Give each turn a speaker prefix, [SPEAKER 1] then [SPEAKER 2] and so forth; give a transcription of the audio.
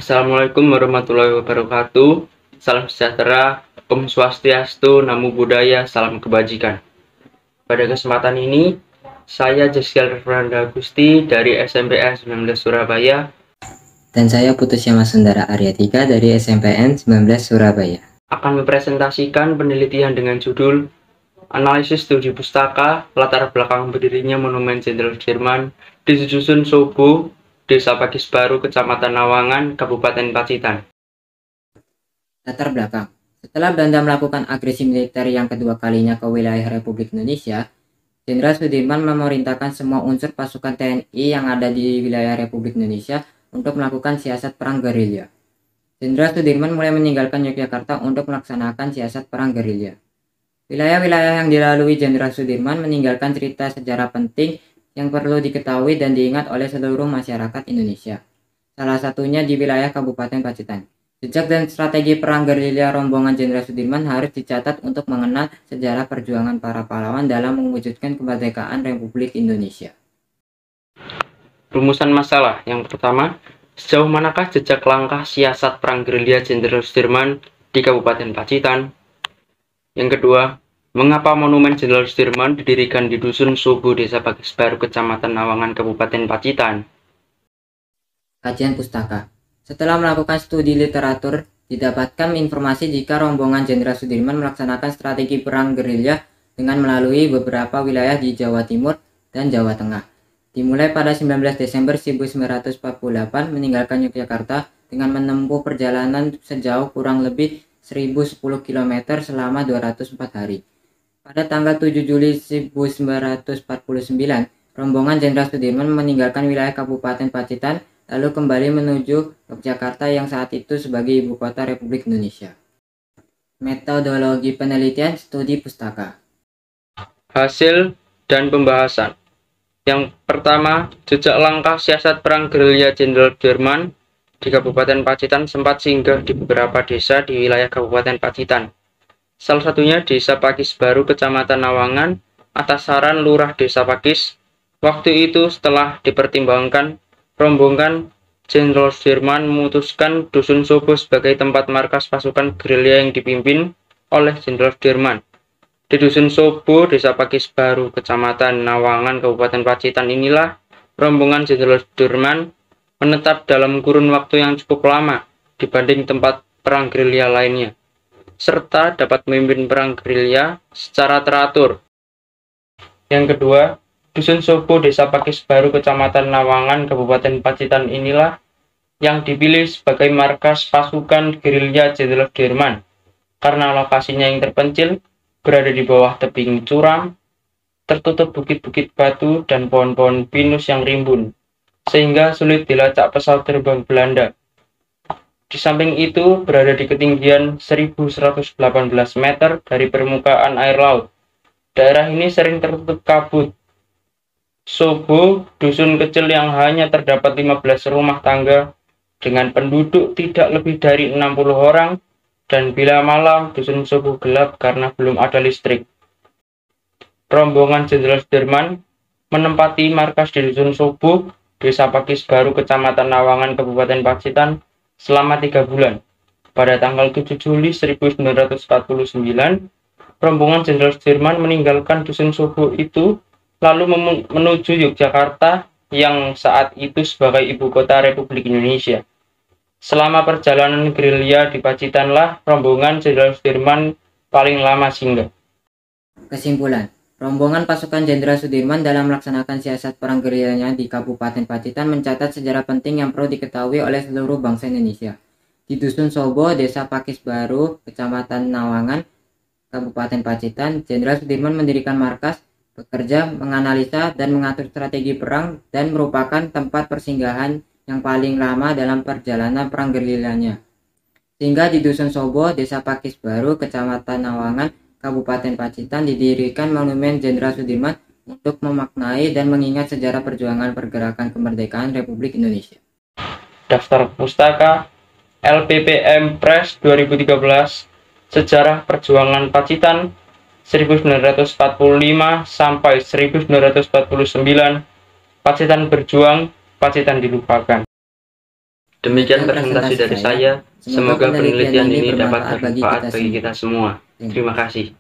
[SPEAKER 1] Assalamualaikum warahmatullahi wabarakatuh. Salam sejahtera, Om Swastiastu, Namo Buddhaya, salam kebajikan. Pada kesempatan ini, saya Jaskiel Fernanda Agusti dari SMPN 19 Surabaya.
[SPEAKER 2] Dan saya Putusyama Sundara Arya 3 dari SMPN 19 Surabaya.
[SPEAKER 1] Akan mempresentasikan penelitian dengan judul Analisis Studi Pustaka, Latar Belakang Berdirinya Monumen Jenderal Sudirman di Dusun Sobo, Desa Pakis Baru, Kecamatan Nawangan, Kabupaten Pacitan.
[SPEAKER 2] Latar belakang. Setelah Belanda melakukan agresi militer yang kedua kalinya ke wilayah Republik Indonesia, Jenderal Sudirman memerintahkan semua unsur pasukan TNI yang ada di wilayah Republik Indonesia untuk melakukan siasat perang gerilya. Jenderal Sudirman mulai meninggalkan Yogyakarta untuk melaksanakan siasat perang gerilya. Wilayah-wilayah yang dilalui Jenderal Sudirman meninggalkan cerita sejarah penting yang perlu diketahui dan diingat oleh seluruh masyarakat Indonesia. Salah satunya di wilayah Kabupaten Pacitan. Jejak dan strategi perang gerilya rombongan Jenderal Sudirman harus dicatat untuk mengenal sejarah perjuangan para pahlawan dalam mewujudkan kemerdekaan Republik Indonesia.
[SPEAKER 1] Rumusan masalah. Yang pertama, sejauh manakah jejak langkah siasat perang gerilya Jenderal Sudirman di Kabupaten Pacitan? Yang kedua, mengapa Monumen Jenderal Sudirman didirikan di Dusun Sobo, Desa Pakis Baru, Kecamatan Nawangan, Kabupaten Pacitan?
[SPEAKER 2] Kajian pustaka. Setelah melakukan studi literatur, didapatkan informasi jika rombongan Jenderal Sudirman melaksanakan strategi perang gerilya dengan melalui beberapa wilayah di Jawa Timur dan Jawa Tengah. Dimulai pada 19 Desember 1948 meninggalkan Yogyakarta dengan menempuh perjalanan sejauh kurang lebih 1010 km selama 204 hari. Pada tanggal 7 Juli 1949, rombongan Jenderal Sudirman meninggalkan wilayah Kabupaten Pacitan lalu kembali menuju Yogyakarta yang saat itu sebagai ibu kota Republik Indonesia. Metodologi penelitian studi pustaka.
[SPEAKER 1] Hasil dan pembahasan. Yang pertama, jejak langkah siasat perang gerilya Jenderal Sudirman di Kabupaten Pacitan sempat singgah di beberapa desa di wilayah Kabupaten Pacitan. Salah satunya Desa Pakis Baru, Kecamatan Nawangan, atas saran Lurah Desa Pakis. Waktu itu setelah dipertimbangkan, rombongan Jenderal Sudirman memutuskan Dusun Sobo sebagai tempat markas pasukan gerilya yang dipimpin oleh Jenderal Sudirman. Di Dusun Sobo, Desa Pakis Baru, Kecamatan Nawangan, Kabupaten Pacitan inilah rombongan Jenderal Sudirman menetap dalam kurun waktu yang cukup lama dibanding tempat perang gerilya lainnya, serta dapat memimpin perang gerilya secara teratur. Yang kedua, Dusun Sobo, Desa Pakis Baru, Kecamatan Nawangan, Kabupaten Pacitan inilah yang dipilih sebagai markas pasukan gerilya Jenderal Sudirman karena lokasinya yang terpencil, berada di bawah tebing curam, tertutup bukit-bukit batu dan pohon-pohon pinus yang rimbun, sehingga sulit dilacak pesawat terbang Belanda. Di samping itu, berada di ketinggian 1118 meter dari permukaan air laut. Daerah ini sering tertutup kabut. Sobo, dusun kecil yang hanya terdapat 15 rumah tangga dengan penduduk tidak lebih dari 60 orang, dan bila malam Dusun Sobo gelap karena belum ada listrik. Rombongan Jenderal Sudirman menempati markas di Dusun Sobo, Desa Pakis Baru, Kecamatan Nawangan, Kabupaten Pacitan selama 3 bulan. Pada tanggal 7 Juli 1949, rombongan Jenderal Sudirman meninggalkan Dusun Sobo itu lalu menuju Yogyakarta yang saat itu sebagai ibu kota Republik Indonesia. Selama perjalanan gerilya di Pacitanlah rombongan Jenderal Sudirman paling lama singgah.
[SPEAKER 2] Kesimpulan. Rombongan pasukan Jenderal Sudirman dalam melaksanakan siasat perang gerilyanya di Kabupaten Pacitan mencatat sejarah penting yang perlu diketahui oleh seluruh bangsa Indonesia. Di Dusun Sobo, Desa Pakis Baru, Kecamatan Nawangan, Kabupaten Pacitan, Jenderal Sudirman mendirikan markas, bekerja, menganalisa, dan mengatur strategi perang, dan merupakan tempat persinggahan yang paling lama dalam perjalanan perang gerilyanya. Sehingga di Dusun Sobo, Desa Pakis Baru, Kecamatan Nawangan, Kabupaten Pacitan didirikan Monumen Jenderal Sudirman untuk memaknai dan mengingat sejarah perjuangan pergerakan kemerdekaan Republik Indonesia.
[SPEAKER 1] Daftar pustaka LPPM Press 2013 Sejarah Perjuangan Pacitan 1945 sampai 1949, Pacitan berjuang, Pacitan dilupakan. Demikian presentasi dari saya. Semoga penelitian ini dapat bermanfaat bagi kita semua. Terima kasih.